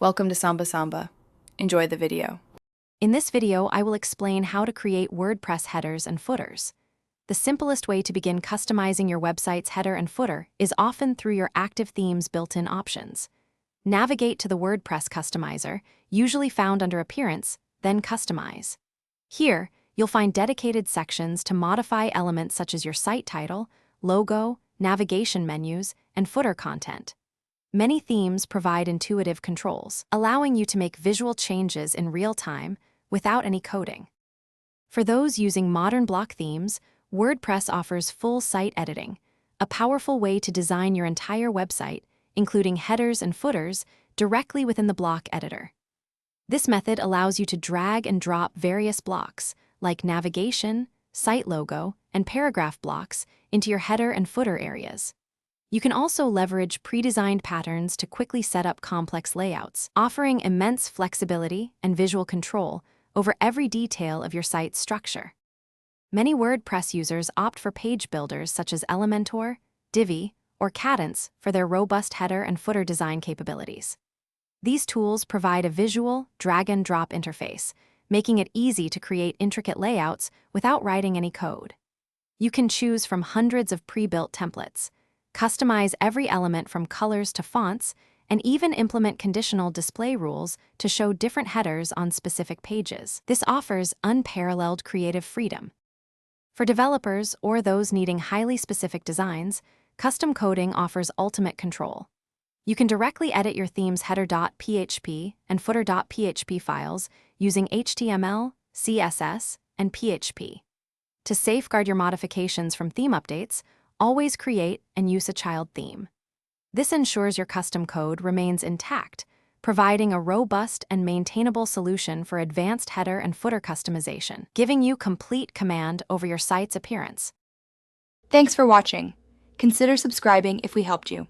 Welcome to Samba Samba. Enjoy the video. In this video, I will explain how to create WordPress headers and footers. The simplest way to begin customizing your website's header and footer is often through your active theme's built-in options. Navigate to the WordPress customizer, usually found under Appearance, then Customize. Here, you'll find dedicated sections to modify elements such as your site title, logo, navigation menus, and footer content. Many themes provide intuitive controls, allowing you to make visual changes in real time without any coding. For those using modern block themes, WordPress offers full site editing, a powerful way to design your entire website, including headers and footers, directly within the block editor. This method allows you to drag and drop various blocks, like navigation, site logo, and paragraph blocks, into your header and footer areas. You can also leverage pre-designed patterns to quickly set up complex layouts, offering immense flexibility and visual control over every detail of your site's structure. Many WordPress users opt for page builders such as Elementor, Divi, or Cadence for their robust header and footer design capabilities. These tools provide a visual, drag-and-drop interface, making it easy to create intricate layouts without writing any code. You can choose from hundreds of pre-built templates, customize every element from colors to fonts, and even implement conditional display rules to show different headers on specific pages. This offers unparalleled creative freedom. For developers or those needing highly specific designs, custom coding offers ultimate control. You can directly edit your theme's header.php and footer.php files using HTML, CSS, and PHP. To safeguard your modifications from theme updates, always create and use a child theme. This ensures your custom code remains intact, providing a robust and maintainable solution for advanced header and footer customization, giving you complete command over your site's appearance. Thanks for watching. Consider subscribing if we helped you.